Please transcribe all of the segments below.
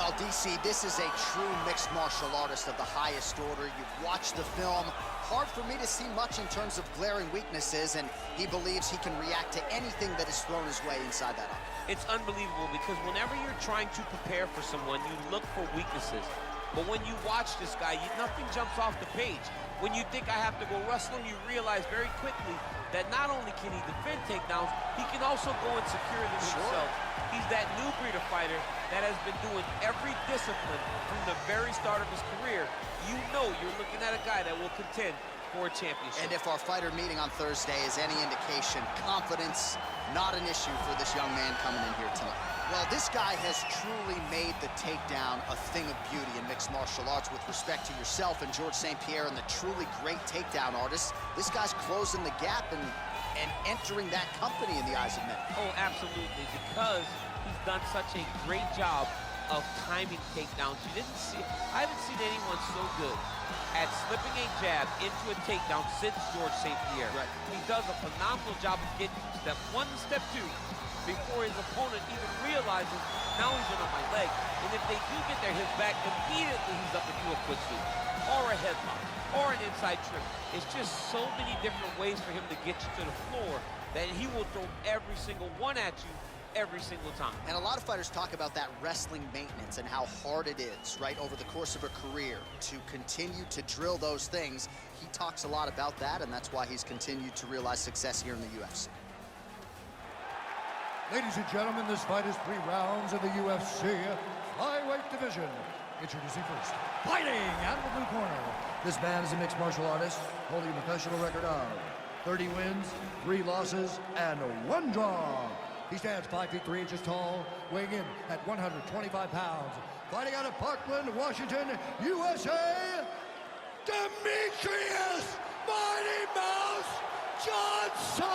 Well, DC, this is a true mixed martial artist of the highest order. You've watched the film. Hard for me to see much in terms of glaring weaknesses, and he believes he can react to anything that is thrown his way inside that octagon. It's unbelievable because whenever you're trying to prepare for someone, you look for weaknesses. But when you watch this guy, nothing jumps off the page. When you think I have to go wrestle him, you realize very quickly that not only can he defend takedowns, he can also go and secure them himself. He's that new breed of fighter that has been doing every discipline from the very start of his career. You know you're looking at a guy that will contend for a championship. And if our fighter meeting on Thursday is any indication, confidence, not an issue for this young man coming in here tonight. Well, this guy has truly made the takedown a thing of beauty in mixed martial arts. With respect to yourself and George St. Pierre and the truly great takedown artists, this guy's closing the gap and entering that company in the eyes of many. Oh, absolutely, because he's done such a great job of timing takedowns. I haven't seen anyone so good at slipping a jab into a takedown since George St. Pierre. Right. He does a phenomenal job of getting from step one to step two before his opponent even realizes now he's in on my leg. And if they do get their hips back, immediately he's up into a foot sweep or a headlock or an inside trip. It's just so many different ways for him to get you to the floor that he will throw every single one at you every single time. And a lot of fighters talk about that wrestling maintenance and how hard it is, right, over the course of a career to continue to drill those things. He talks a lot about that, and that's why he's continued to realize success here in the UFC. Ladies and gentlemen, this fight is 3 rounds in the UFC flyweight division. Introducing first, fighting out of the blue corner. This man is a mixed martial artist, holding a professional record of 30 wins, 3 losses, and 1 draw. He stands 5 feet 3 inches tall, weighing in at 125 pounds. Fighting out of Parkland, Washington, USA, Demetrius Mighty Mouse Johnson!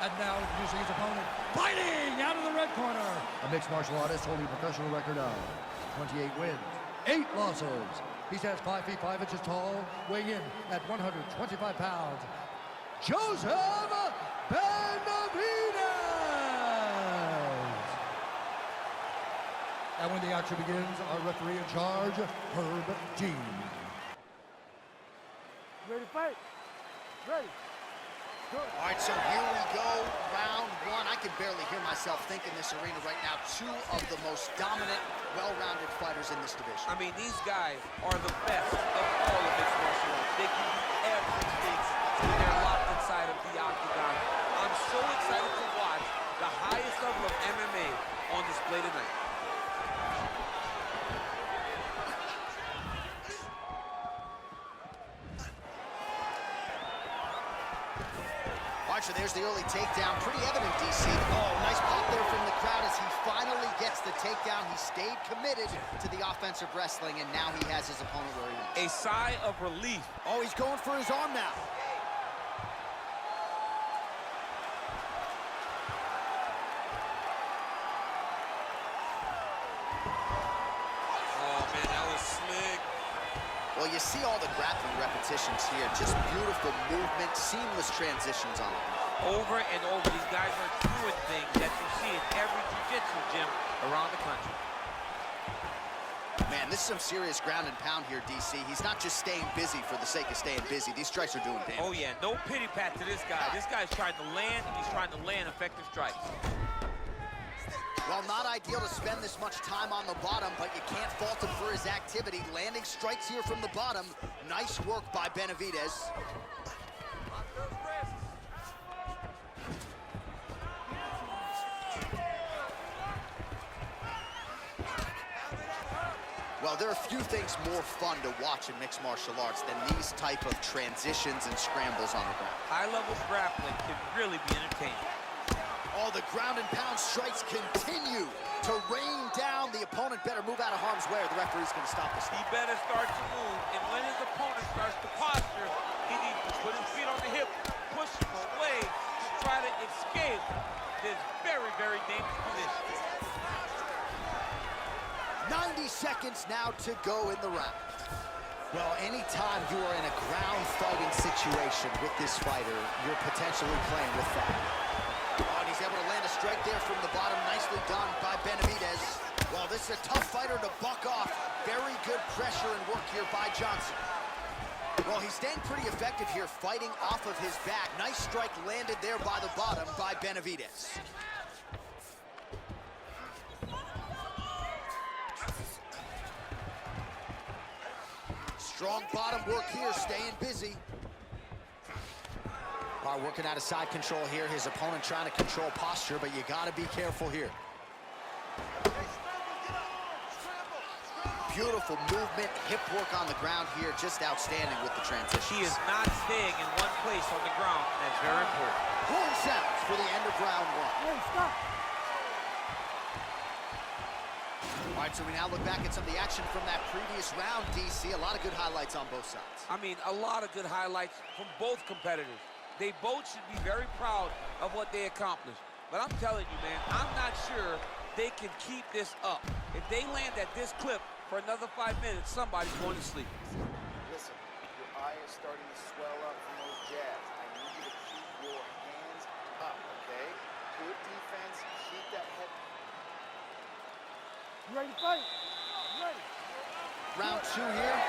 And now introducing his opponent, fighting out of the red corner. A mixed martial artist holding a professional record of 28 wins, 8 losses. He stands 5 feet 5 inches tall, weighing in at 125 pounds. Joseph Benavidez! And when the action begins, our referee in charge, Herb Dean. Ready to fight? Ready. Good. All right, so here we go, round 1. I can barely hear myself think in this arena right now. 2 of the most dominant, well-rounded fighters in this division. I mean, these guys are the best of all of mixed martial arts. They can do everything when they're locked inside of the octagon. I'm so excited to watch the highest level of MMA on display tonight. All right, so there's the early takedown. Pretty evident, DC. Oh, nice pop there from the crowd as he finally gets the takedown. He stayed committed to the offensive wrestling, and now he has his opponent where he wants. A sigh of relief. Oh, he's going for his arm now. Oh, man, that was slick. Well, you see all the grappling repetitions here. Just beautiful movement, seamless transitions on it. Over and over, these guys are doing things that you see in every jiu-jitsu gym around the country. Man, this is some serious ground and pound here, DC. He's not just staying busy for the sake of staying busy. These strikes are doing damage. Oh, yeah, no pity pat to this guy. This guy's trying to land, and he's trying to land effective strikes. Well, not ideal to spend this much time on the bottom, but you can't fault him for his activity. Landing strikes here from the bottom. Nice work by Benavidez. Well, there are few things more fun to watch in mixed martial arts than these type of transitions and scrambles on the ground. High-level grappling can really be entertaining. Oh, the ground and pound strikes continue to rain down. The opponent better move out of harm's way or the referee's going to stop this. He better start to move, and when his opponent starts to posture, he needs to put his feet on the hip, push him away to try to escape this very, very dangerous position. 90 seconds now to go in the round. Well, anytime you are in a ground fighting situation with this fighter, you're potentially playing with fire. Oh, and he's able to land a strike there from the bottom. Nicely done by Benavidez. Well, this is a tough fighter to buck off. Very good pressure and work here by Johnson. Well, he's staying pretty effective here, fighting off of his back. Nice strike landed there by the bottom by Benavidez. Strong bottom work here, staying busy. Working out of side control here. His opponent trying to control posture, but you got to be careful here. Beautiful movement, hip work on the ground here, just outstanding with the transition. He is not staying in one place on the ground. That's very important. Horn sounds for the end of round one. Hey, stop. All right, so we now look back at some of the action from that previous round, DC. A lot of good highlights on both sides. I mean, a lot of good highlights from both competitors. They both should be very proud of what they accomplished. But I'm telling you, man, I'm not sure they can keep this up. If they land at this clip for another 5 minutes, somebody's going to sleep. Listen, your eye is starting to swell up from those jabs. I need you to keep your hands up, okay? Good defense, keep that head. You ready to fight? You ready? Round two here.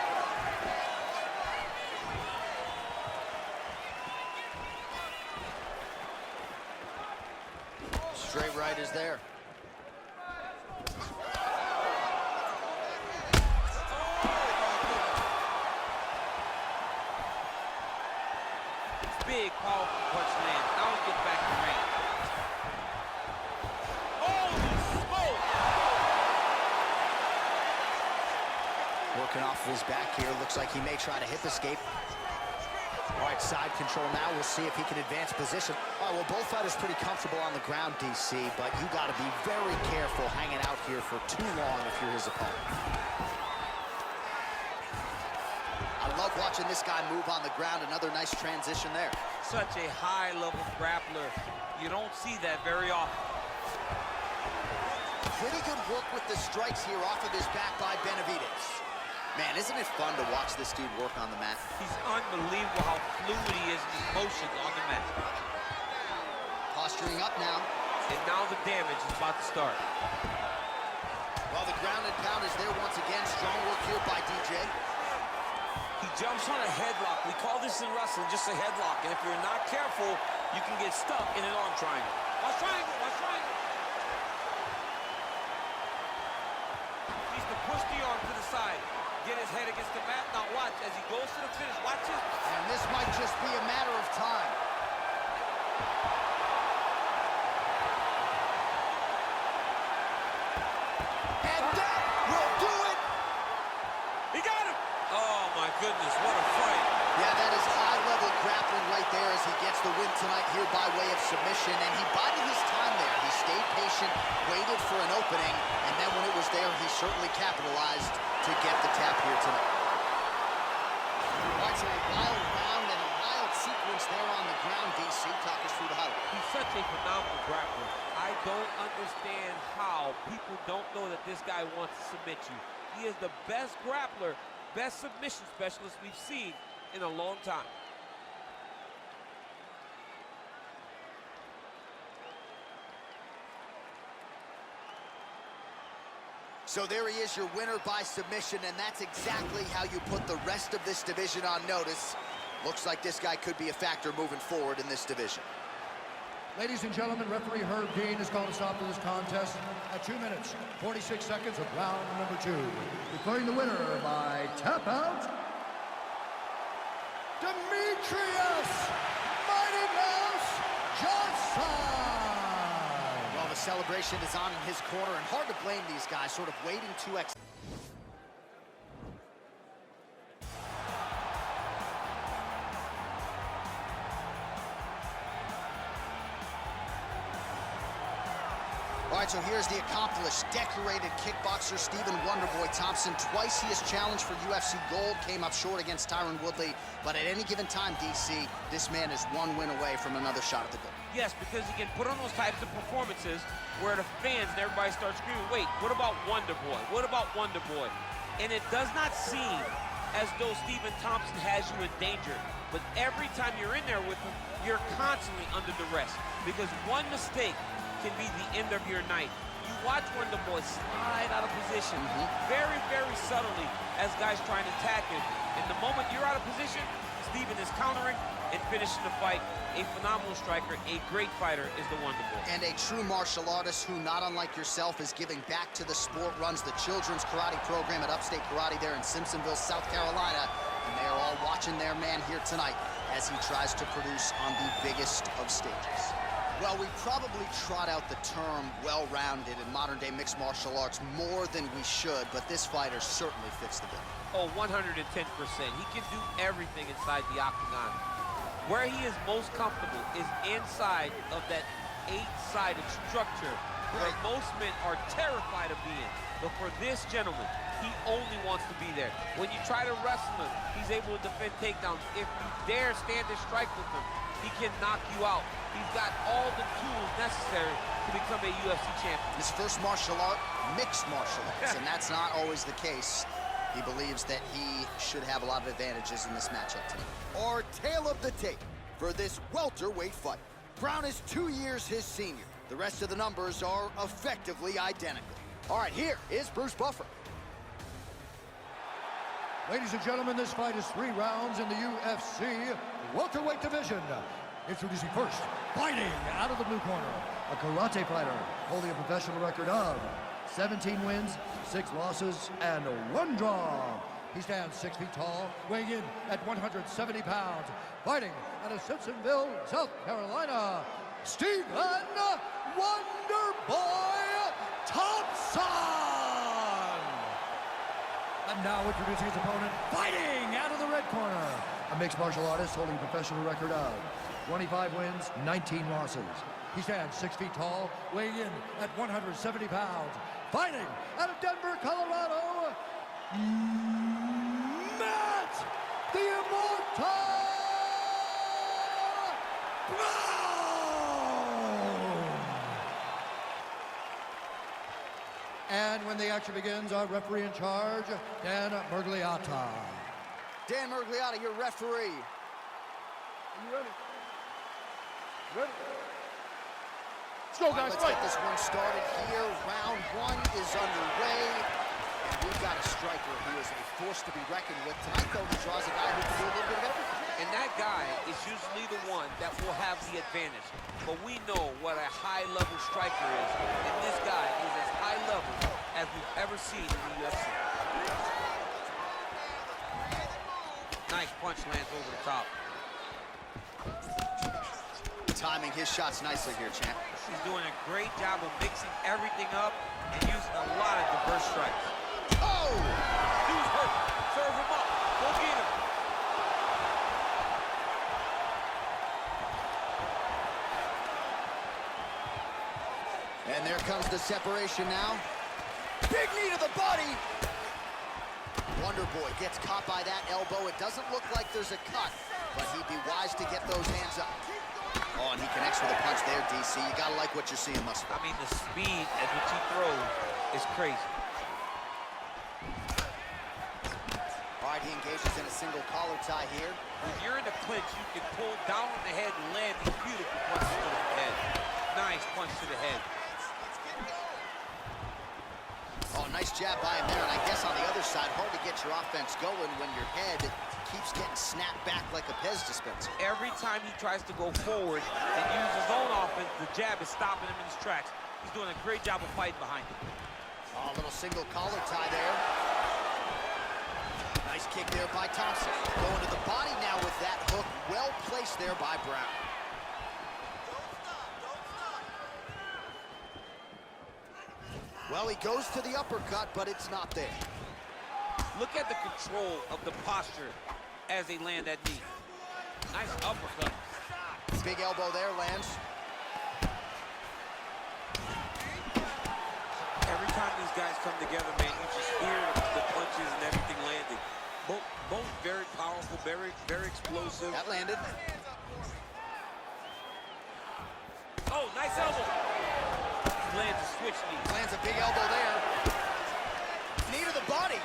Straight right is there. Big, powerful punch land. Now he gets back to range. Holy smoke! Working off of his back here. Looks like he may try to hip escape. All right, side control now. We'll see if he can advance position. All right, well, both fighters pretty comfortable on the ground, DC, but you got to be very careful hanging out here for too long if you're his opponent. I love watching this guy move on the ground. Another nice transition there. Such a high-level grappler. You don't see that very often. Pretty good work with the strikes here off of his back by Benavidez. Man, isn't it fun to watch this dude work on the mat? He's unbelievable how fluid he is in his motions on the mat. Posturing up now. And now the damage is about to start. Well, the ground and pound is there once again. Strong work here by DJ. He jumps on a headlock. We call this in wrestling just a headlock. And if you're not careful, you can get stuck in an arm triangle. Watch triangle, watch triangle. Needs to push the arm to the side. Get his head against the mat. Now watch as he goes to the finish. Watch it. And this might just be a matter of time. And that will do it. He got him. Oh my goodness, what a fight. Yeah, that is high-level grappling right there as he gets the win tonight here by way of submission. And he bided his time there. He stayed patient, waited for an opening, and then when it was there, he certainly capitalized to get the tap here tonight. All right, so a wild round and a wild sequence there on the ground, DC. Talk us through the highlight. He's such a phenomenal grappler. I don't understand how people don't know that this guy wants to submit you. He is the best grappler, best submission specialist we've seen in a long time. So there he is, your winner by submission, and that's exactly how you put the rest of this division on notice. Looks like this guy could be a factor moving forward in this division. Ladies and gentlemen, referee Herb Dean has called a stop to this contest at 2 minutes, 46 seconds of round number 2. Declaring the winner by tap out, Demetrius Mighty Mouse Johnson. Well, the celebration is on in his corner, and hard to blame these guys, sort of waiting to All right, so here's the accomplished, decorated kickboxer Stephen Wonderboy Thompson. Twice he has challenged for UFC gold, came up short against Tyron Woodley. But at any given time, DC, this man is one win away from another shot at the gold. Yes, because he can put on those types of performances where the fans and everybody starts screaming, wait, what about Wonderboy? What about Wonderboy? And it does not seem as though Stephen Thompson has you in danger. But every time you're in there with him, you're constantly under duress. Because one mistake can be the end of your night. You watch Wonder Boy slide out of position very, very subtly as guys trying to attack him. And the moment you're out of position, Steven is countering and finishing the fight. A phenomenal striker, a great fighter is the Wonder Boy. And a true martial artist who, not unlike yourself, is giving back to the sport, runs the children's karate program at Upstate Karate there in Simpsonville, South Carolina. And they are all watching their man here tonight as he tries to produce on the biggest of stages. Well, we probably trot out the term well-rounded in modern-day mixed martial arts more than we should, but this fighter certainly fits the bill. Oh, 110%. He can do everything inside the octagon. Where he is most comfortable is inside of that 8-sided structure where most men are terrified of being. But for this gentleman, he only wants to be there. When you try to wrestle him, he's able to defend takedowns. If you dare stand and strike with him, he can knock you out. He's got all the tools necessary to become a UFC champion. His first martial art, mixed martial arts, and that's not always the case. He believes that he should have a lot of advantages in this matchup tonight. Our tale of the tape for this welterweight fight. Brown is 2 years his senior. The rest of the numbers are effectively identical. All right, here is Bruce Buffer. Ladies and gentlemen, this fight is 3 rounds in the UFC welterweight division. Introducing first, fighting out of the blue corner, a karate fighter holding a professional record of 17 wins, 6 losses, and 1 draw. He stands 6 feet tall, weighing in at 170 pounds. Fighting out of Simpsonville, South Carolina, Steven Wonderboy Thompson! And now introducing his opponent, fighting out of the red corner, a mixed martial artist holding a professional record of 25 wins, 19 losses. He stands 6 feet tall, weighing in at 170 pounds. Fighting out of Denver, Colorado, Matt the Immortal Brown! And when the action begins, our referee in charge, Dan Mergliata. Dan Mergliata, your referee. Are you ready? Ready? Let's go, guys. Let's get this one started here. Round 1 is underway. And we've got a striker who is a force to be reckoned with. Tonight, though, he draws a guy who can do a little bit of everything. And that guy is usually the one that will have the advantage. But we know what a high-level striker is. And this guy is as high level as we've ever seen in the UFC. Nice punch lands over the top. Timing his shots nicely here, champ. He's doing a great job of mixing everything up and using a lot of diverse strikes. Oh! Dude's hurt. Serve him up. Go get him. And there comes the separation now. Big knee to the body. Wonderboy gets caught by that elbow. It doesn't look like there's a cut, but he'd be wise to get those hands up. Oh, and he connects with a punch there, DC. You gotta like what you're seeing thus far. I mean, the speed at which he throws is crazy. All right, he engages in a single collar tie here. When you're in the clinch, you can pull down on the head and land these beautiful punches to the head. Nice punch to the head. Oh, nice jab by him there, and I guess on the other side, hard to get your offense going when your head keeps getting snapped back like a Pez dispenser. Every time he tries to go forward and use his own offense, the jab is stopping him in his tracks. He's doing a great job of fighting behind him. Oh, a little single collar tie there. Nice kick there by Thompson. Going to the body now with that hook. Well placed there by Brown. Well, he goes to the uppercut, but it's not there. Look at the control of the posture as they land that knee. Nice uppercut. Big elbow there lands. Every time these guys come together, man, you just hear the punches and everything landing. Both very powerful, very explosive. That landed. Oh, nice elbow. Lands a switch knee. Lands a big elbow there. Knee to the body.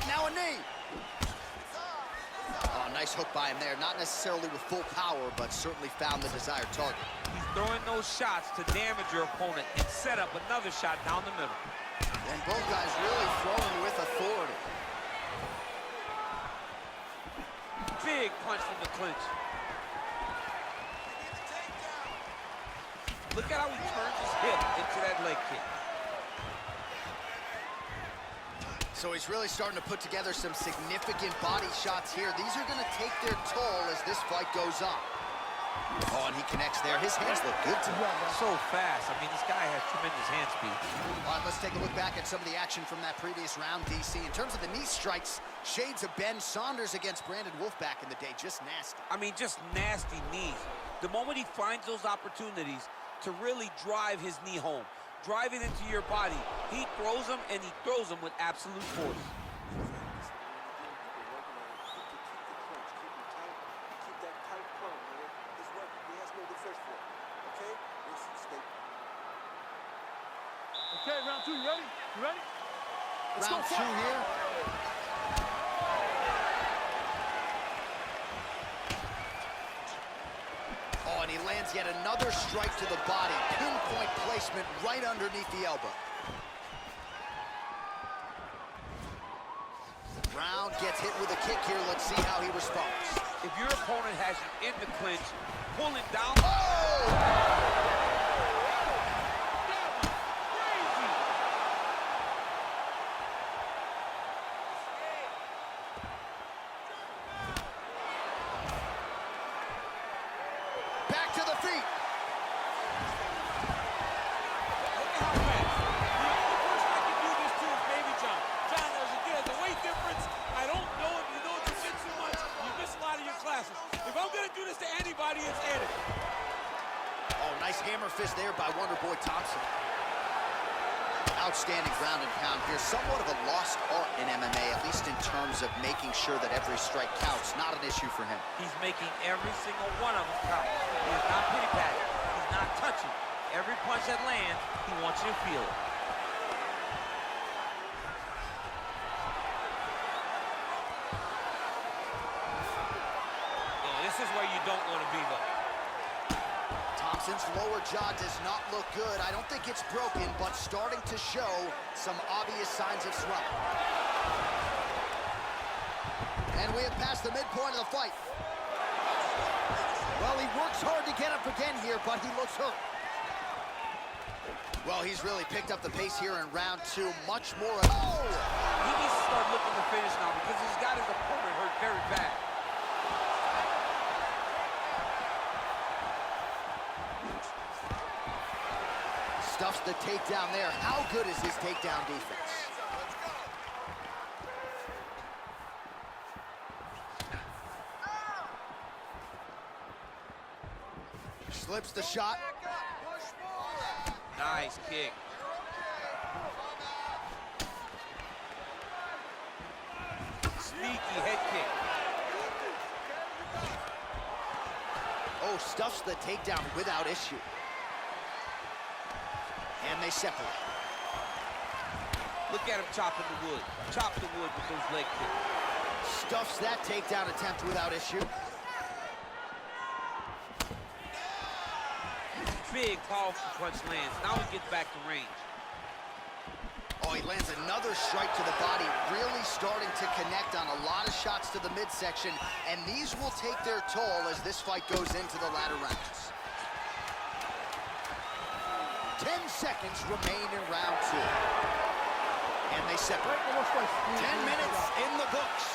Now a knee. Oh, nice hook by him there. Not necessarily with full power, but certainly found the desired target. He's throwing those shots to damage your opponent and set up another shot down the middle. And both guys really throwing with authority. Big punch from the clinch. Look at how he turns his hip into that leg kick. So he's really starting to put together some significant body shots here. These are going to take their toll as this fight goes on. Oh, and he connects there. His hands look good to him. So fast. I mean, this guy has tremendous hand speed. All right, let's take a look back at some of the action from that previous round, DC. In terms of the knee strikes, shades of Ben Saunders against Brandon Wolf back in the day. Just nasty. I mean, just nasty knees. The moment he finds those opportunities to really drive his knee home, drive it into your body, he throws them, and he throws them with absolute force. Okay, round two, you ready? You ready? Let's Round go, two here. Oh, and he lands yet another strike to the body. Pinpoint placement right underneath the elbow. Brown gets hit with a kick here. Let's see how he responds. If your opponent has you in the clinch, pull it down. Oh! Back to the feet. Look at how fast. The only person I can do this to is Baby John. John, there's a weight difference. I don't know if you know jiu-jitsu much. You miss a lot of your classes. If I'm going to do this to anybody, it's Eddie. Oh, nice hammer fist there by Wonder Boy Thompson. Outstanding ground and pound here. Somewhat of a lost art in MMA, at least in terms of making sure that every strike counts. Not an issue for him. He's making every single one of them count. He is not pity-patting. He's not touching. Every punch that lands, he wants you to feel it. Oh, this is where you don't want to be, though. Thompson's lower jaw does not look good. I don't think it's broken, but starting to show some obvious signs of swelling. And we have passed the midpoint of the fight. Well, he works hard to get up again here, but he looks hurt. Well, he's really picked up the pace here in round two. Much more. Oh! He needs to start looking to finish now because he's got his opponent hurt very bad. Stuffs the takedown there. How good is his takedown defense? Slips the shot. Nice kick. Sneaky head kick. Oh, stuffs the takedown without issue. And they separate. Look at him chopping the wood. Chop the wood with those leg kicks. Stuffs that takedown attempt without issue. Big, powerful punch lands. Now he gets back to range. Oh, he lands another strike to the body, really starting to connect on a lot of shots to the midsection, and these will take their toll as this fight goes into the latter rounds. 10 seconds remain in round two. And they separate. 10 minutes in the books.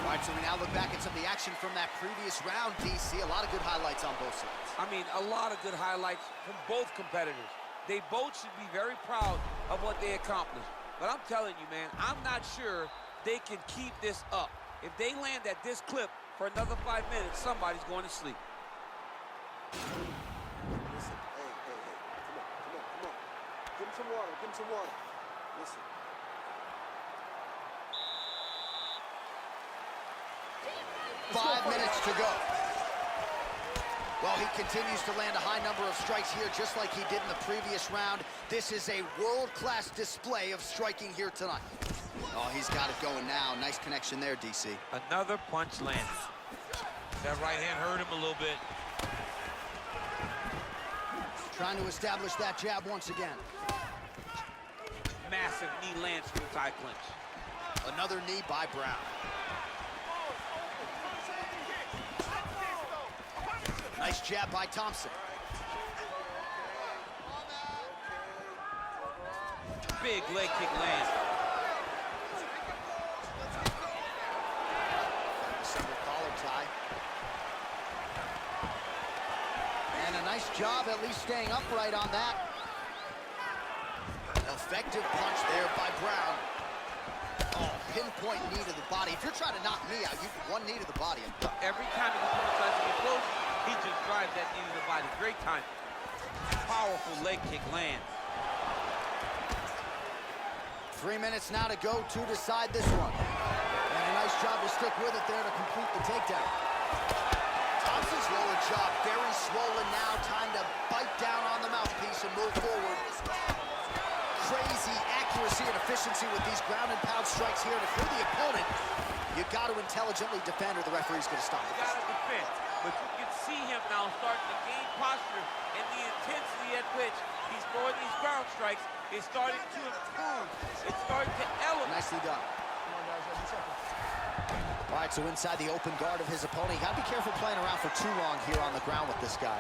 All right, so we now look back at some of the action from that previous round, DC. A lot of good highlights on both sides. I mean, a lot of good highlights from both competitors. They both should be very proud of what they accomplished. But I'm telling you, man, I'm not sure they can keep this up. If they land at this clip for another 5 minutes, somebody's going to sleep. Listen, hey, come on. Give him some water, Listen. 5 minutes to go. Well, he continues to land a high number of strikes here, just like he did in the previous round. This is a world-class display of striking here tonight. Oh, he's got it going now. Nice connection there, DC. Another punch landed. That right hand hurt him a little bit. Trying to establish that jab once again. Massive knee lands from the tie clinch. Another knee by Brown. Nice jab by Thompson. Big leg kick lands. December collar tie. And a nice job at least staying upright on that. Effective punch there by Brown. Oh, pinpoint knee to the body. If you're trying to knock me out, you one knee to the body. Every time the opponent tries to get close, he just drives that knee to the body. Great time. Powerful leg kick lands. 3 minutes now to go to decide this one. And a nice job to stick with it there to complete the takedown. Thompson's lower jaw very swollen now. Time to bite down on the mouthpiece and move forward. Crazy accuracy and efficiency with these ground and pound strikes here. And if you're the opponent, you got to intelligently defend or the referee's going to stop it. You got to defend, but you can see him now starting to gain posture, and the intensity at which he's throwing these ground strikes is starting to improve. It's starting to elevate. Nicely done. All right, so inside the open guard of his opponent. You got to be careful playing around for too long here on the ground with this guy.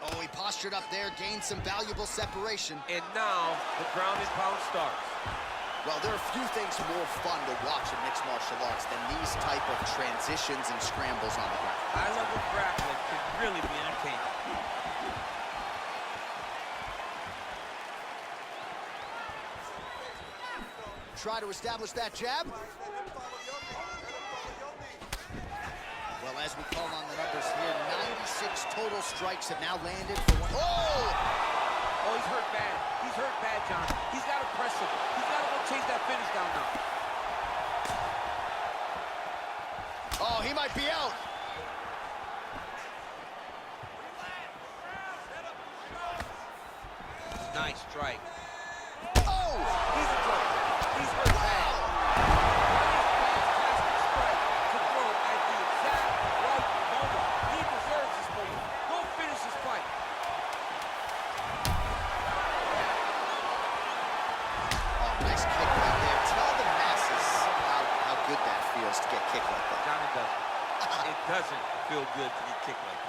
Oh, he postured up there, gained some valuable separation. And now the ground and pound starts. Well, there are few things more fun to watch in mixed martial arts than these type of transitions and scrambles on the ground. High-level grappling can really be entertaining. Try to establish that jab. Well, as we call on the numbers here, 96 total strikes have now landed for one. Oh! Oh, he's hurt bad. He's hurt bad, John. He's got to press him. He's got to go chase that finish down now. Oh, he might be out. Nice strike. Oh! He's a drunk. He's hurt bad. Fantastic strike to throw at the exact right moment. He deserves this moment. Go finish this fight. Oh, nice kick right there. Tell the masses how good that feels to get kicked like that. John, it doesn't. It doesn't feel good to get kicked like that.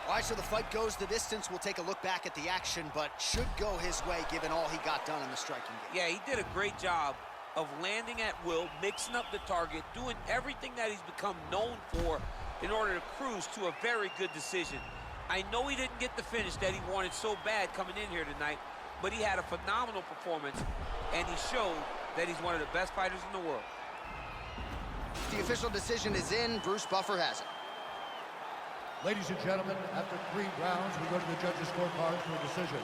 All right, so the fight goes the distance. We'll take a look back at the action, but should go his way given all he got done in the striking game. Yeah, he did a great job of landing at will, mixing up the target, doing everything that he's become known for in order to cruise to a very good decision. I know he didn't get the finish that he wanted so bad coming in here tonight, but he had a phenomenal performance, and he showed that he's one of the best fighters in the world. The official decision is in. Bruce Buffer has it. Ladies and gentlemen, after 3 rounds, we go to the judges' scorecards for a decision.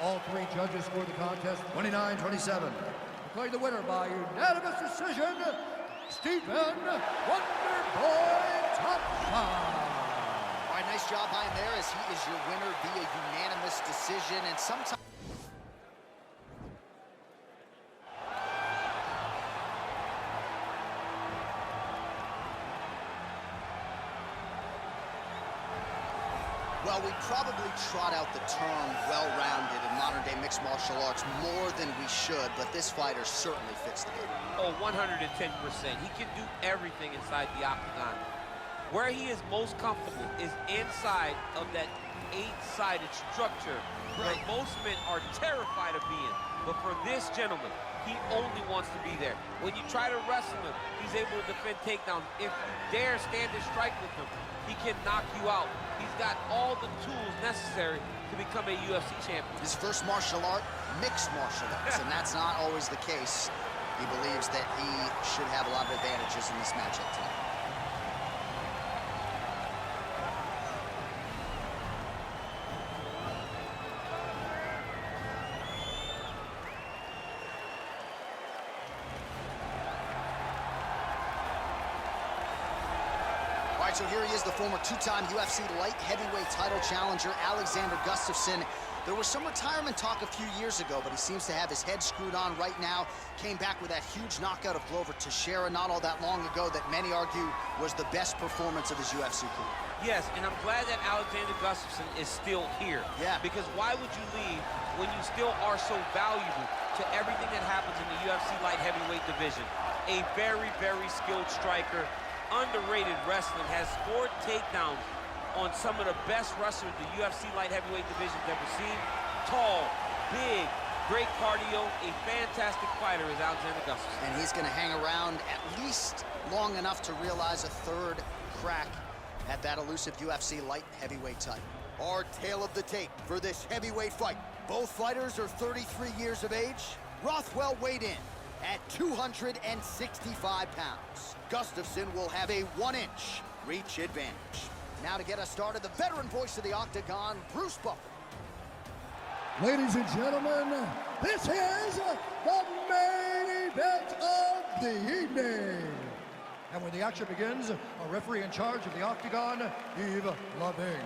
All 3 judges scored the contest 29-27. Declaring the winner by unanimous decision, Stephen Wonderboy Thompson. All right, nice job by him there as he is your winner via unanimous decision. And sometimes... Well, we probably trot out the term well-rounded in modern-day mixed martial arts more than we should, but this fighter certainly fits the bill. Oh, 110%. He can do everything inside the octagon. Where he is most comfortable is inside of that 8-sided structure where most men are terrified of being. But for this gentleman, he only wants to be there. When you try to wrestle him, he's able to defend takedowns. If you dare stand and strike with him, he can knock you out. He's got all the tools necessary to become a UFC champion. His first martial art, mixed martial arts, and that's not always the case. He believes that he should have a lot of advantages in this matchup tonight. So here he is, the former 2-time UFC light heavyweight title challenger, Alexander Gustafsson. There was some retirement talk a few years ago, but he seems to have his head screwed on right now. Came back with that huge knockout of Glover Teixeira not all that long ago that many argue was the best performance of his UFC career. Yes, and I'm glad that Alexander Gustafsson is still here. Yeah. Because why would you leave when you still are so valuable to everything that happens in the UFC light heavyweight division? A very, very skilled striker, underrated wrestling, has scored takedowns on some of the best wrestlers the UFC light heavyweight division's ever seen. Tall, big, great cardio, a fantastic fighter is Alexander Gustafsson. And he's going to hang around at least long enough to realize a third crack at that elusive UFC light heavyweight title. Our tale of the tape for this heavyweight fight. Both fighters are 33 years of age. Rothwell weighed in at 265 pounds. Gustafsson will have a 1-inch reach advantage. Now to get us started, the veteran voice of the Octagon, Bruce Buffer. Ladies and gentlemen, this is the main event of the evening. And when the action begins, a referee in charge of the Octagon, Yves Lavigne.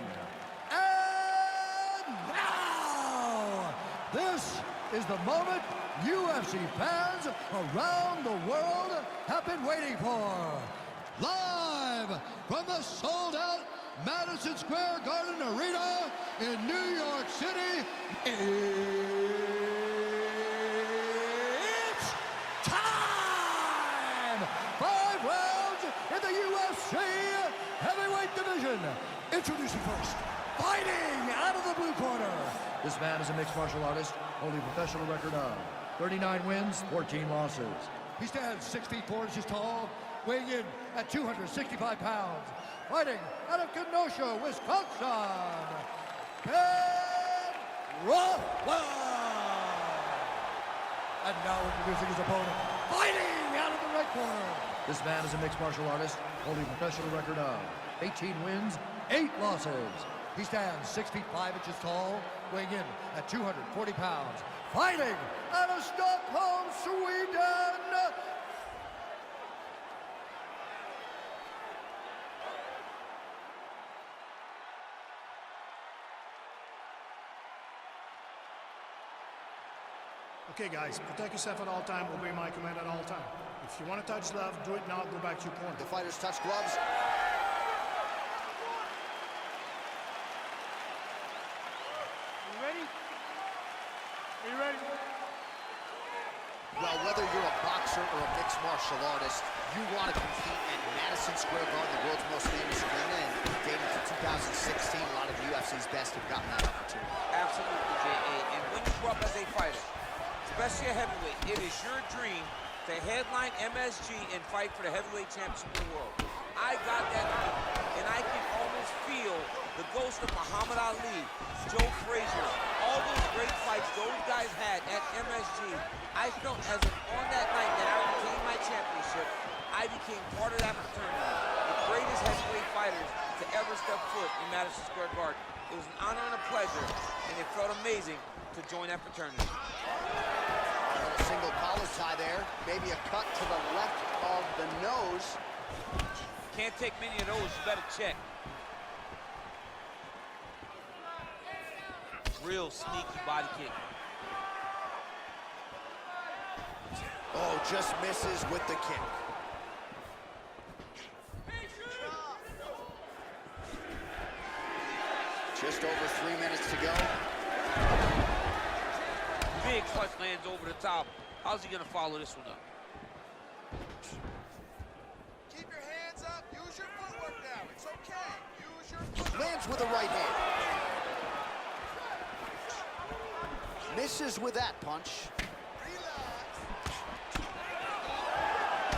And now, this is the moment UFC fans around the world have been waiting for. Live from the sold-out Madison Square Garden Arena in New York City, it's time! 5 rounds in the UFC heavyweight division. Introducing first, fighting out of the blue corner. This man is a mixed martial artist, holding a professional record of 39 wins, 14 losses. He stands 6 feet 4 inches tall, weighing in at 265 pounds. Fighting out of Kenosha, Wisconsin, Ben Rothwell. And now introducing his opponent, fighting out of the right corner. This man is a mixed martial artist, holding a professional record of 18 wins, 8 losses. He stands 6 feet 5 inches tall, weighing in at 240 pounds. Fighting out of Stockholm, Sweden, Okay, guys, protect yourself at all time, obey my command at all time. If you want to touch love, do it now, go back to your corner. The fighters touch gloves. You ready? Are you ready? Well, whether you're a boxer or a mixed martial artist, you want to compete at Madison Square Garden, the world's most famous arena, and dating to 2016, a lot of UFC's best have gotten that opportunity. Absolutely, J.A. And when you grow up as a fighter, especially a heavyweight, it is your dream to headline MSG and fight for the heavyweight championship of the world. I got that dream, and I can almost feel the ghost of Muhammad Ali, Joe Frazier, all those great fights those guys had at MSG. I felt as if on that night that I retained my championship, I became part of that fraternity, the greatest heavyweight fighters to ever step foot in Madison Square Garden. It was an honor and a pleasure, and it felt amazing to join that fraternity. A single collar tie there, maybe a cut to the left of the nose. Can't take many of those, you better check. Real sneaky body kick. Oh, just misses with the kick. Just over 3 minutes to go. Big punch lands over the top. How's he gonna follow this one up? Keep your hands up. Use your footwork now. It's okay. Use your footwork. Lands with the right hand. Misses with that punch.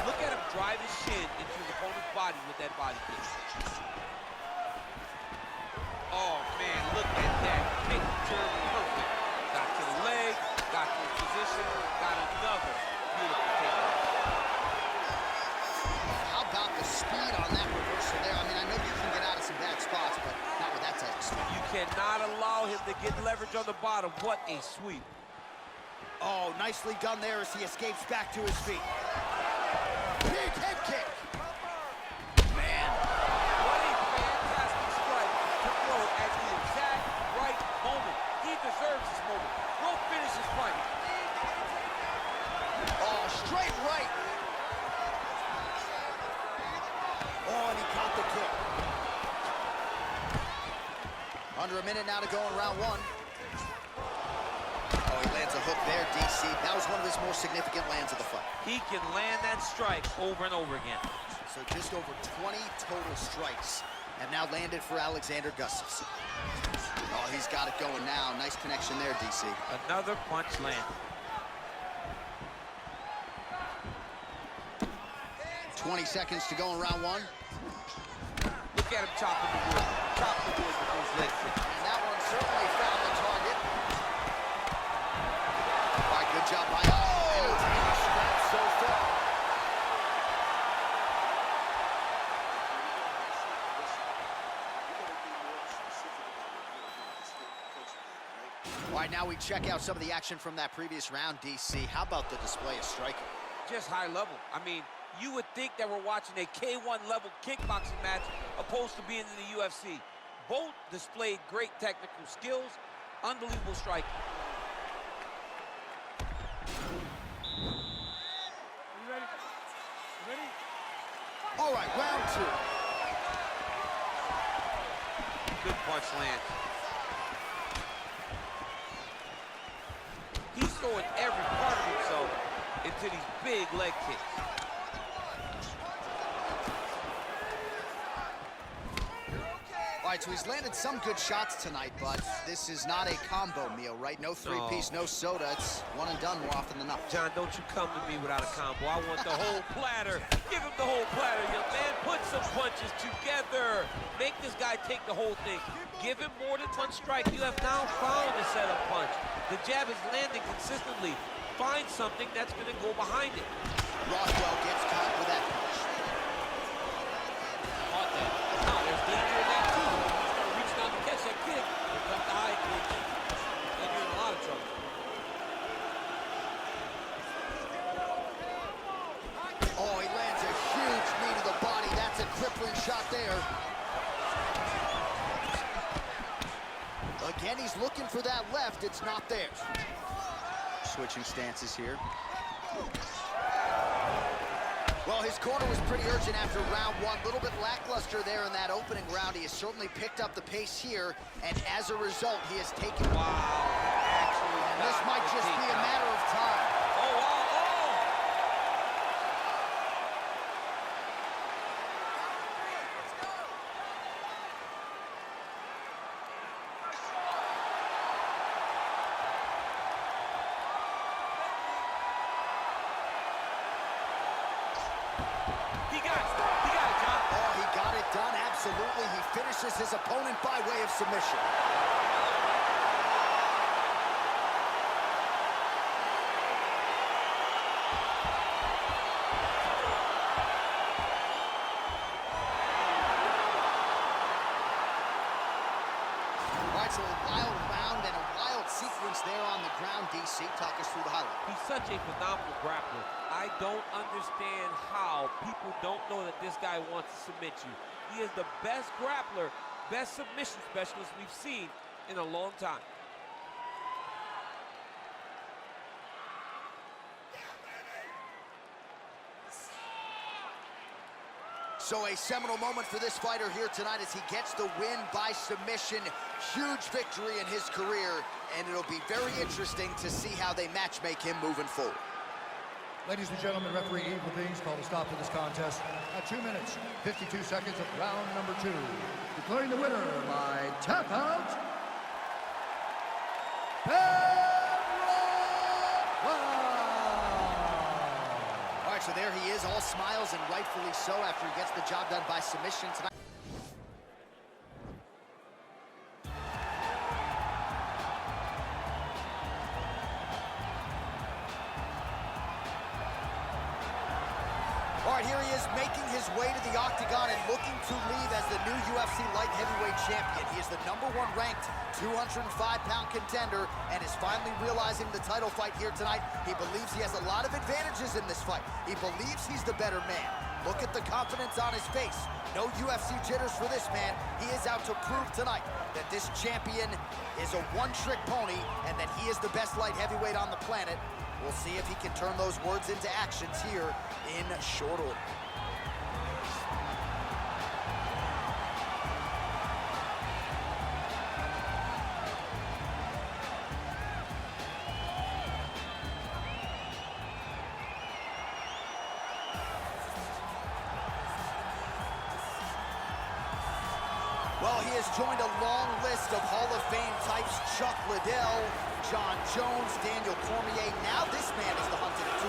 Look at him drive his shin into his opponent's body with that body kick. Oh, man, look at that. Picture perfect. Got to the leg, got to the position, got another beautiful takedown. How about the speed on that reversal there? I mean, I know you can get out of some bad spots, but not with that type of speed. You cannot allow him to get leverage on the bottom. What a sweep. Oh, nicely done there as he escapes back to his feet. Big head kick. Man. What a fantastic strike to throw at the exact right moment. He deserves Under a minute now to go in round one. Oh, he lands a hook there, DC. That was one of his more significant lands of the fight. He can land that strike over and over again. So just over 20 total strikes have now landed for Alexander Gustafsson. Oh, he's got it going now. Nice connection there, DC. Another punch land. 20 seconds to go in round one. Look at him chopping the wood. Chopping the wood with those leg kicks. And that one certainly found the target. All right, good job by entertaining scratch so far. All right, now we check out some of the action from that previous round, DC. How about the display of striking? Just high level. I mean, you would think that we're watching a K1 level kickboxing match opposed to being in the UFC. Both displayed great technical skills, unbelievable striking. You ready? You ready? All right, round two. Good punch land. He's throwing every part of himself into these big leg kicks. All right, so he's landed some good shots tonight, but this is not a combo meal, right? No three-piece, no soda. It's one and done more often than not. John, don't you come to me without a combo. I want the whole platter. Give him the whole platter, young man. Put some punches together. Make this guy take the whole thing. Give him more than one strike. You have now found the setup punch. The jab is landing consistently. Find something that's going to go behind it. Rothwell gets caught with that punch. Caught that. Now, there's danger in that, too. You start reaching out to catch that kick. Here comes the high kick. And you're in a lot of trouble. Oh, he lands a huge knee to the body. That's a crippling shot there. Again, he's looking for that left. It's not there. Switching stances here. Well, his corner was pretty urgent after round one. A little bit lackluster there in that opening round. He has certainly picked up the pace here, and as a result, he has taken... Wow. Actually, and this might just be a matter of time. Oh, wow. Absolutely, he finishes his opponent by way of submission. All right, so a wild round and a wild sequence there on the ground. DC, talk us through the highlight. He's such a phenomenal grappler. I don't understand how people don't know that this guy wants to submit you. He is the best grappler, best submission specialist we've seen in a long time. So a seminal moment for this fighter here tonight as he gets the win by submission. Huge victory in his career, and it'll be very interesting to see how they matchmake him moving forward. Ladies and gentlemen, referee EVANS called a stop to this contest at 2 minutes, 52 seconds of round number 2. Declaring the winner by tap out, All right, so there he is, all smiles and rightfully so after he gets the job done by submission tonight. All right, here he is making his way to the octagon and looking to leave as the new UFC light heavyweight champion. He is the #1 ranked 205-pound contender and is finally realizing the title fight here tonight. He believes he has a lot of advantages in this fight. He believes he's the better man. Look at the confidence on his face. No UFC jitters for this man. He is out to prove tonight that this champion is a one-trick pony and that he is the best light heavyweight on the planet. We'll see if he can turn those words into actions here in short order. he has joined a long list of Hall of Fame types. Chuck Liddell, John Jones, Daniel Cormier. Now this man is the hunted at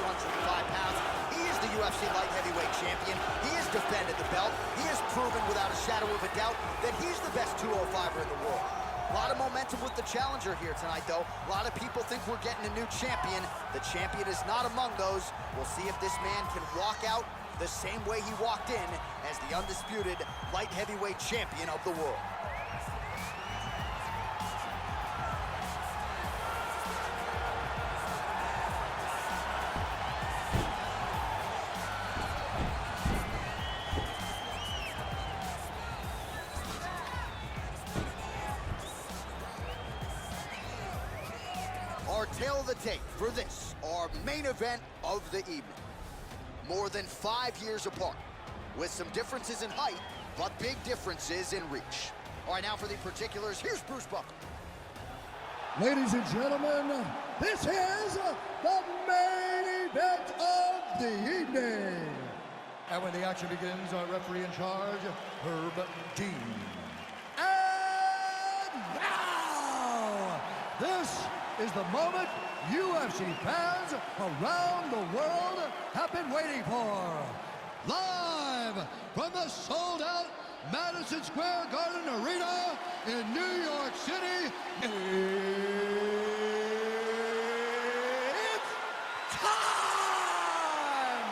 205 pounds. He is the UFC light heavyweight champion. He has defended the belt. He has proven without a shadow of a doubt that he's the best 205er in the world. A lot of momentum with the challenger here tonight, though. A lot of people think we're getting a new champion. The champion is not among those. We'll see if this man can walk out the same way he walked in as the undisputed light heavyweight champion of the world. Our tale of the tape for this, our main event of the evening. More than 5 years apart, with some differences in height, but big differences in reach. All right, now for the particulars, here's Bruce Buckle. Ladies and gentlemen, this is the main event of the evening. And when the action begins, our referee in charge, Herb Dean. And now, this is the moment UFC fans around the world have been waiting for. Live from the sold-out Madison Square Garden Arena in New York City, it's time!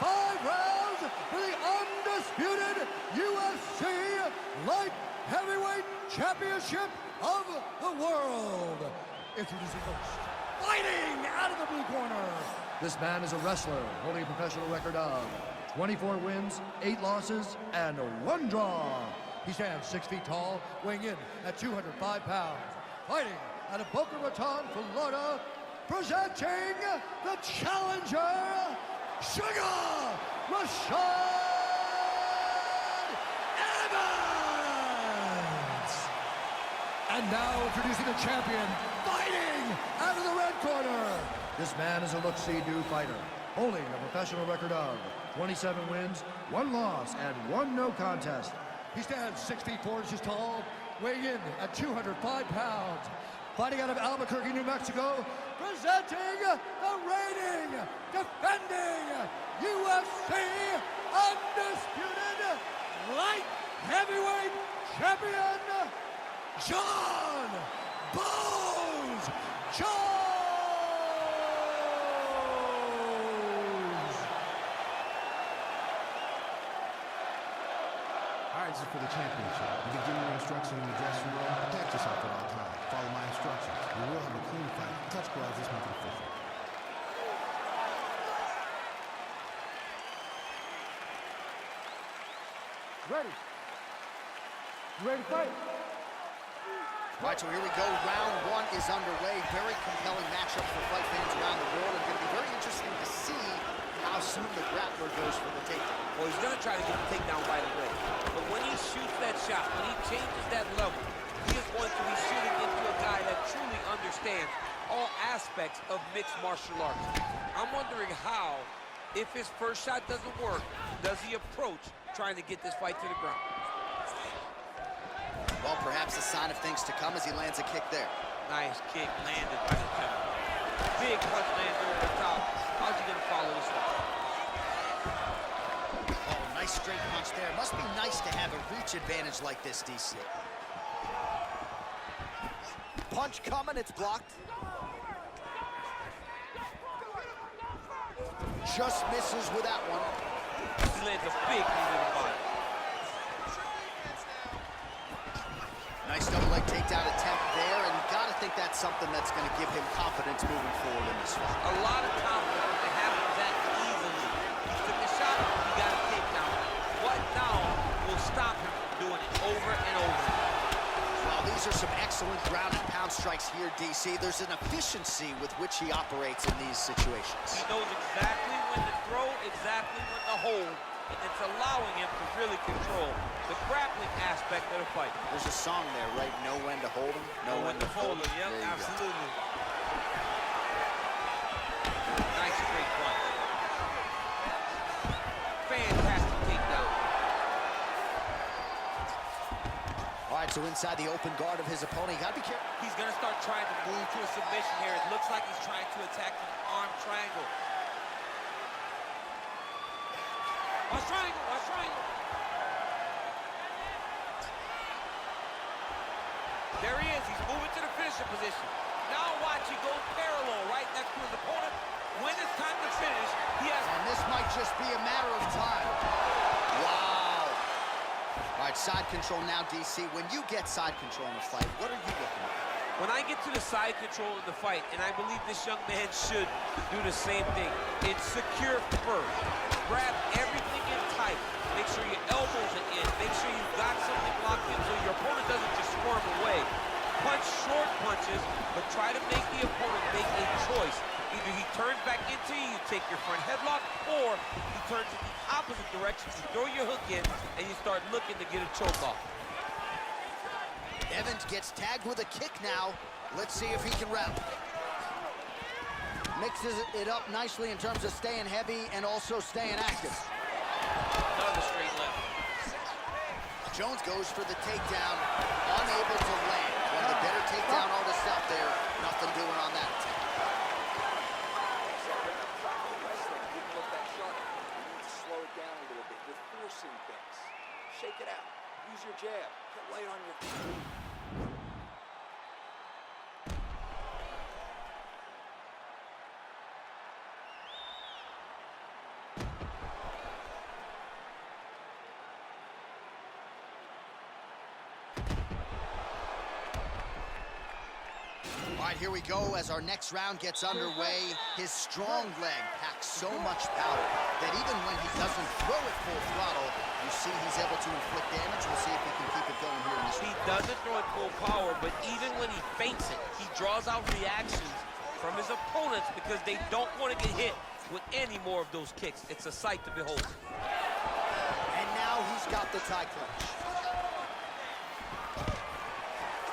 5 rounds for the undisputed UFC Light Heavyweight Championship of the world. Introducing first, fighting out of the blue corner. This man is a wrestler holding a professional record of 24 wins, 8 losses, and 1 draw. He stands 6 feet tall, weighing in at 205 pounds. Fighting out of Boca Raton, Florida, presenting the challenger, Sugar Rashad Evans. And now introducing the champion, fighting out of the red corner. This man is a look-see-do fighter, holding a professional record of 27 wins, 1 loss, and 1 no contest. He stands 6 feet 4 inches tall, weighing in at 205 pounds. Fighting out of Albuquerque, New Mexico, presenting the reigning, defending UFC undisputed light heavyweight champion, John Bones Jones. All right, this is for the championship. You can give me your instruction in the dressing room. Protect yourself at all times. Follow my instructions. We will have a clean fight. Touch gloves, this make it official. Ready? You ready to fight? All right, so here we go. Round 1 is underway. Very compelling matchup for fight fans around the world. It's going to be very interesting to see how soon the grappler goes for the takedown. Well, he's going to try to get the takedown right away. But when he shoots that shot, when he changes that level, he is going to be shooting into a guy that truly understands all aspects of mixed martial arts. I'm wondering how, if his first shot doesn't work, does he approach trying to get this fight to the ground? Well, perhaps a sign of things to come as he lands a kick there. Nice kick landed by the gentleman. Big punch lands over the top. How's he going to follow this one? Oh, nice straight punch there. Must be nice to have a reach advantage like this, DC. Punch coming, it's blocked. Just misses with that one. He lands a big knee to the body. Nice double leg takedown attempt there, and you gotta think that's something that's gonna give him confidence moving forward in this fight. A lot of confidence when it happens that easily. He took a shot, he got a takedown. What now will stop him from doing it over and over? Well, these are some excellent ground and pound strikes here, DC. There's an efficiency with which he operates in these situations. He knows exactly when to throw, exactly when to hold, and it's allowing him to really control the grappling aspect of the fight. There's a song there, right? Know when to hold him, know when to fold him. Yep, There you go. absolutely. Nice straight punch. Fantastic takedown. All right, So inside the open guard of his opponent, you gotta be careful. He's gonna start trying to move to a submission here. It looks like he's trying to attack the arm triangle. Watch triangle, watch triangle. There he is, he's moving to the finisher position. Now watch, he goes parallel right next to his opponent. When it's time to finish, he has... And this might just be a matter of time. Wow. All right, side control now, DC. When you get side control in a fight, what are you looking at? When I get to the side control in the fight, and I believe this young man should do the same thing, it's secure first. Grab everything in tight. Make sure your elbows are in. Make sure you've got something locked in so your opponent doesn't just squirm away. Punch short punches, but try to make the opponent make a choice. Either he turns back into you, you take your front headlock, or he turns in the opposite direction, you throw your hook in, and you start looking to get a choke off. Evans gets tagged with a kick now. Let's see if he can rep. Mixes it up nicely in terms of staying heavy and also staying active. Another straight left. Jones goes for the takedown, unable to land. One of the better takedown artists out there, nothing doing on that attempt. Didn't look that sharp. You need to slow it down a little bit. You're forcing things. Shake it out. Use your jab. Get light on your feet. All right, here we go as our next round gets underway. His strong leg packs so much power that even when he doesn't throw it full throttle, you see he's able to inflict damage. We'll see if he can keep it going here in this round. He doesn't throw it full power, but even when he feints it, he draws out reactions from his opponents because they don't want to get hit with any more of those kicks. It's a sight to behold. And now he's got the tie clutch.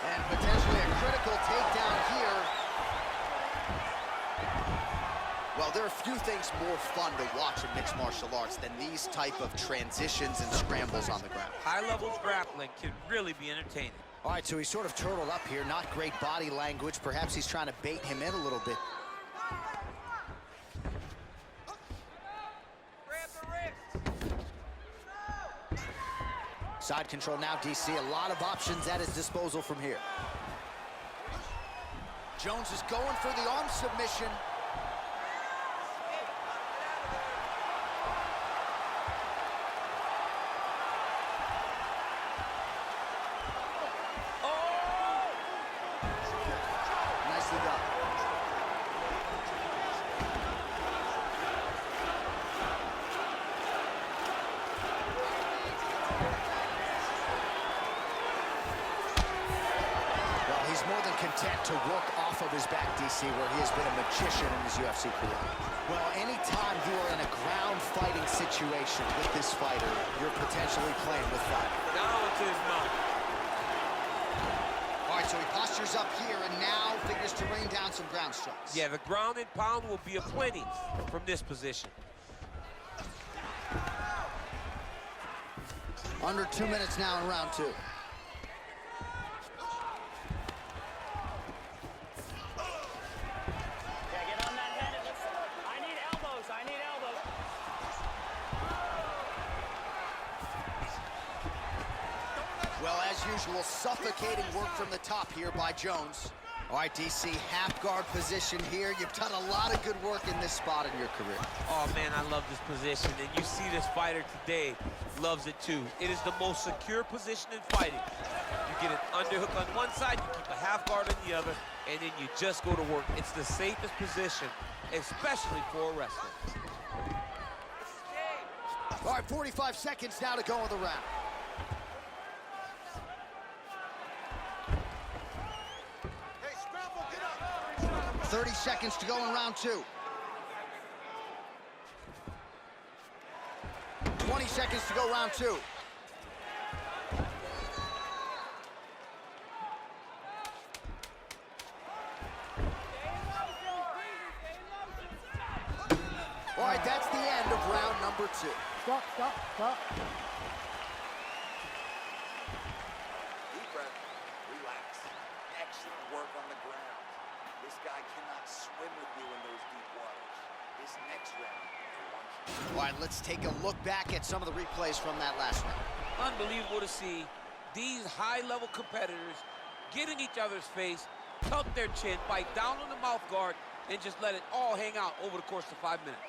And potentially a critical takedown here. Well, there are few things more fun to watch in mixed martial arts than these type of transitions and scrambles on the ground. High levels grappling can really be entertaining. All right, so he's sort of turtled up here. Not great body language. Perhaps he's trying to bait him in a little bit. Side control now, DC. A lot of options at his disposal from here. Jones is going for the arm submission. Nicely done. More than content to work off of his back, DC, where he has been a magician in his UFC career. Well, anytime you are in a ground fighting situation with this fighter, you're potentially playing with fire. Now into his mouth. All right, so he postures up here and now figures to rain down some ground strikes. Yeah, the ground and pound will be aplenty from this position. Under 2 minutes now in round 2. Well, as usual, suffocating work from the top here by Jones. All right, DC, half guard position here. You've done a lot of good work in this spot in your career. Oh, man, I love this position. And you see this fighter today loves it, too. It is the most secure position in fighting. You get an underhook on one side, you keep a half guard on the other, and then you just go to work. It's the safest position, especially for a wrestler. All right, 45 seconds now to go in the round. 30 seconds to go in round 2. 20 seconds to go round 2. All right, that's the end of round number 2. Stop. Deep breath. swim with you in those deep waters. This next round, All right, let's take a look back at some of the replays from that last round. Unbelievable to see these high-level competitors get in each other's face, tuck their chin, bite down on the mouth guard, and just let it all hang out over the course of 5 minutes.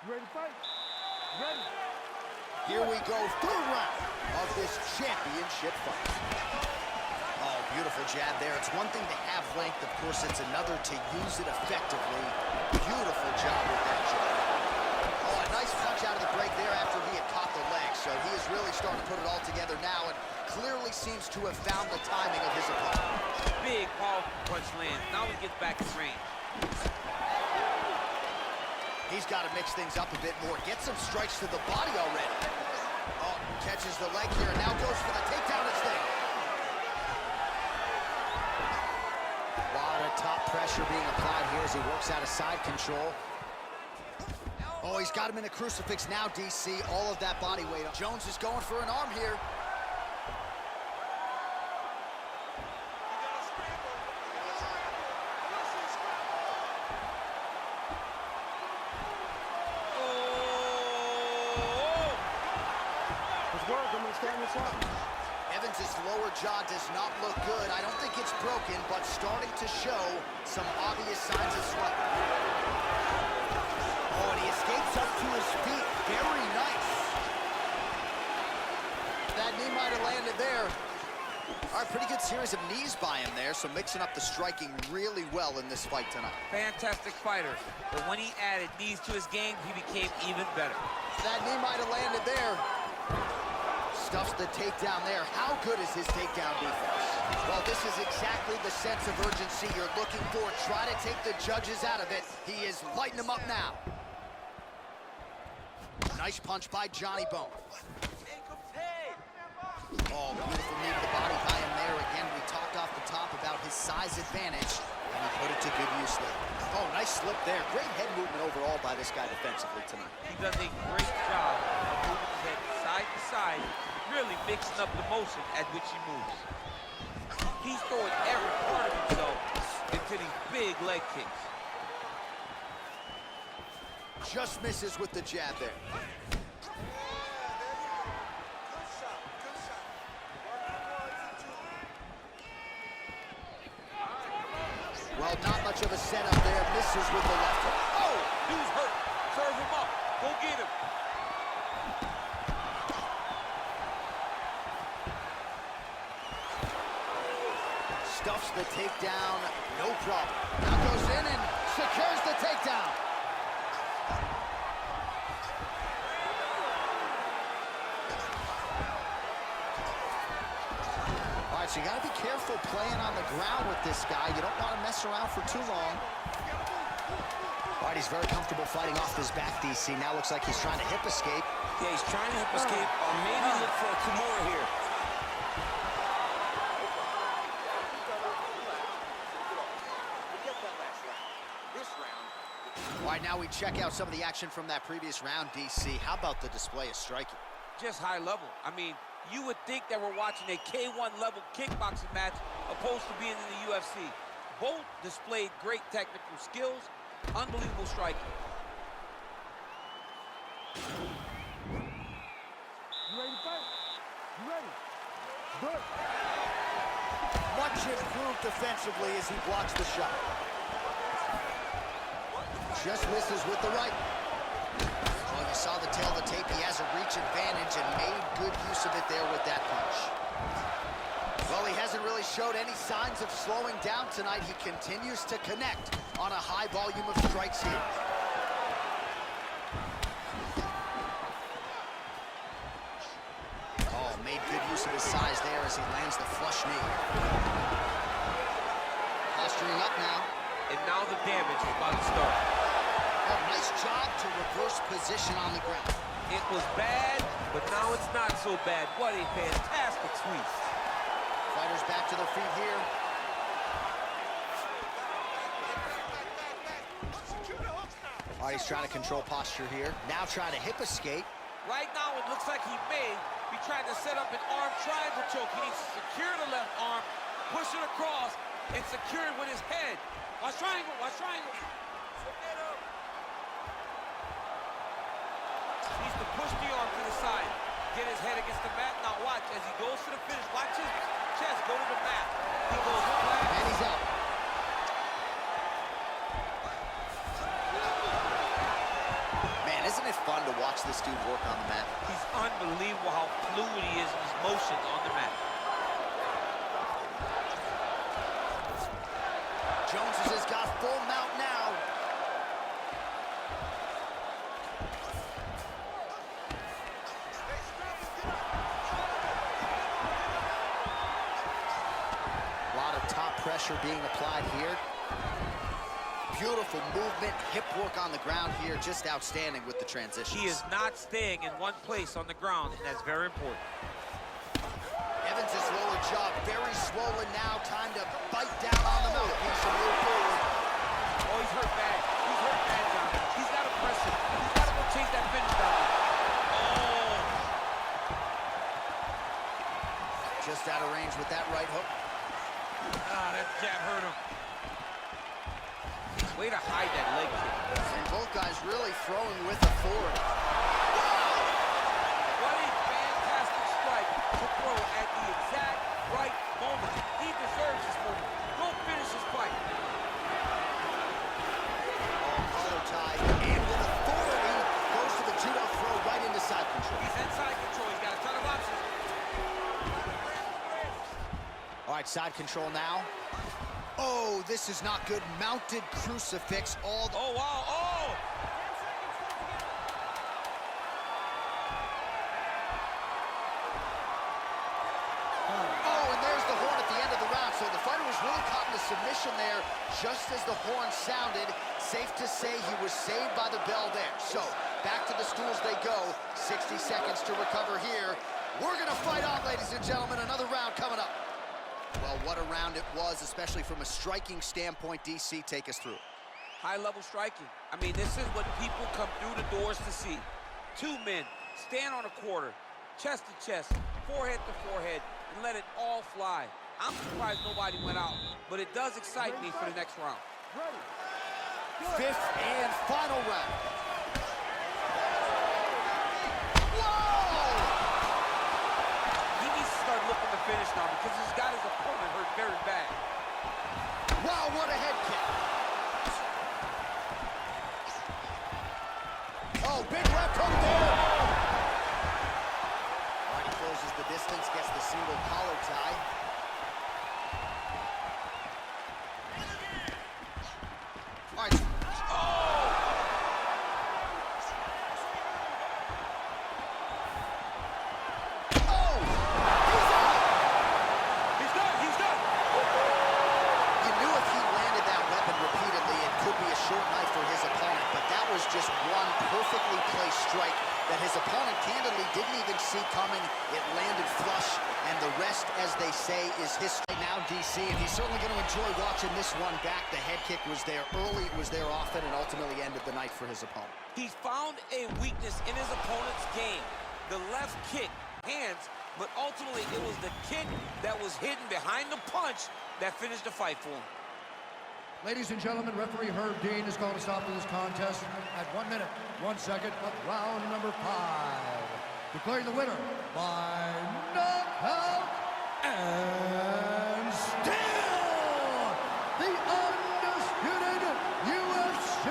You ready to fight? Ready. Here we go, third round of this championship fight. Oh, beautiful jab there. It's one thing to have length, of course, it's another to use it effectively. Beautiful job with that jab. Oh, a nice punch out of the break there after he had caught the leg, so he is really starting to put it all together now and clearly seems to have found the timing of his opponent. Big, powerful punch lands. Now he gets back in range. He's got to mix things up a bit more. Get some strikes to the body already. Oh, catches the leg here and now goes for the takedown. It's there. A lot of top pressure being applied here as he works out of side control. Oh, he's got him in a crucifix now, DC. All of that body weight. Jones is going for an arm here. Evans' lower jaw does not look good. I don't think it's broken, but starting to show some obvious signs of swelling. Oh, and he escapes up to his feet. Very nice. That knee might have landed there. All right, pretty good series of knees by him there, so mixing up the striking really well in this fight tonight. Fantastic fighter, but when he added knees to his game, he became even better. That knee might have landed there. Stuffs the takedown there. How good is his takedown defense? Well, this is exactly the sense of urgency you're looking for. Try to take the judges out of it. He is lighting them up now. Nice punch by Johnny Bone. Oh, beautiful knee to the body by him there. Again, we talked off the top about his size advantage, and he put it to good use there. Oh, nice slip there. Great head movement overall by this guy defensively tonight. He does a great job of moving his head side to side, really mixing up the motion at which he moves. He's throwing every part of himself into these big leg kicks. Just misses with the jab there. Well, not much of a setup there. Misses with the left hook. Oh, he's hurt. Serve him up. Go get him. Stuffs the takedown, no problem. Now goes in and secures the takedown. All right, so you got to be careful playing on the ground with this guy. You don't want to mess around for too long. All right, he's very comfortable fighting off his back, DC. Now looks like he's trying to hip escape. Yeah, he's trying to hip escape, or maybe look for a Kimura here. All right, now we check out some of the action from that previous round, DC. How about the display of striking? Just high level. I mean, you would think that we're watching a K1 level kickboxing match opposed to being in the UFC. Both displayed great technical skills, unbelievable striking. You ready to fight? You ready? Good. Much improved defensively as he blocks the shot. Just misses with the right. Well, you saw the tail of the tape. He has a reach advantage and made good use of it there with that punch. Well, he hasn't really showed any signs of slowing down tonight. He continues to connect on a high volume of strikes here. Oh, made good use of his size there as he lands the flush knee. Posturing up now. And now the damage is about to start. Oh, nice job to reverse position on the ground. It was bad, but now it's not so bad. What a fantastic sweep. Fighters back to their feet here. All right, he's trying to control posture here. Now trying to hip escape. Right now, it looks like he may, He tried to set up an arm triangle choke. He needs to secure the left arm, push it across, and secure it with his head. Watch triangle, watch triangle. He needs to push the arm to the side, get his head against the mat. Now watch, as he goes to the finish, watch his chest go to the mat. He goes flat. And he's out. Man, isn't it fun to watch this dude work on the mat? He's unbelievable how fluid he is in his motions on the mat. Jones has got full mount now. A lot of top pressure being applied here. Beautiful movement, hip work on the ground here, just outstanding with the transitions. He is not staying in one place on the ground, and that's very important. Evans' lower jaw very swollen now. Time to bite down on the mouthpiece and move forward. Oh, he's hurt bad. He's hurt bad, John. He's got to press it. He's got to go chase that finish down. Oh! Just out of range with that right hook. Ah, that jab hurt him. Way to hide that leg kick. And both guys really throwing with authority. What a fantastic strike to throw at the exact right moment. He deserves this moment. Go finish his fight. Collar tie, and with authority, goes to the judo throw right into side control. He's in side control. He's got a ton of options. All right, side control now. Oh, this is not good. Mounted crucifix all the... Oh, wow. Oh! Oh, and there's the horn at the end of the round. So the fighter was really caught in the submission there just as the horn sounded. Safe to say he was saved by the bell there. So back to the stools they go. 60 seconds to recover here. We're going to fight on, ladies and gentlemen. Another round coming up. Well, what a round it was, especially from a striking standpoint. DC, take us through. High-level striking. I mean, this is what people come through the doors to see. Two men stand on a quarter, chest to chest, forehead to forehead, and let it all fly. I'm surprised nobody went out, but it does excite me for the next round. Fifth and final round. Looking to finish now because he's got his opponent hurt very bad. Wow, what a head kick. Oh, big left hook there. All right, he closes the distance, gets the single collar tie. All right. Just one perfectly placed strike that his opponent candidly didn't even see coming. It landed flush, and the rest, as they say, is history. Now DC, and he's certainly going to enjoy watching this one back. The head kick was there early, it was there often, and ultimately ended the night for his opponent. He's found a weakness in his opponent's game. The left kick, hands, but ultimately it was the kick that was hidden behind the punch that finished the fight for him. Ladies and gentlemen, referee Herb Dean has called a stop to this contest at 1 minute, 1 second of round number 5. Declaring the winner by knockout and still the undisputed UFC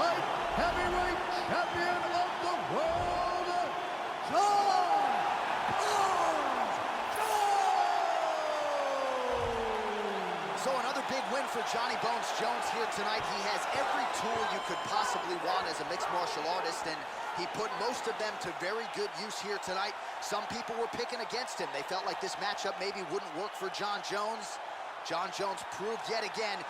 light heavyweight champion of the world, John. So another big win for Johnny Bones Jones here tonight. He has every tool you could possibly want as a mixed martial artist, and he put most of them to very good use here tonight. Some people were picking against him. They felt like this matchup maybe wouldn't work for John Jones. John Jones proved yet again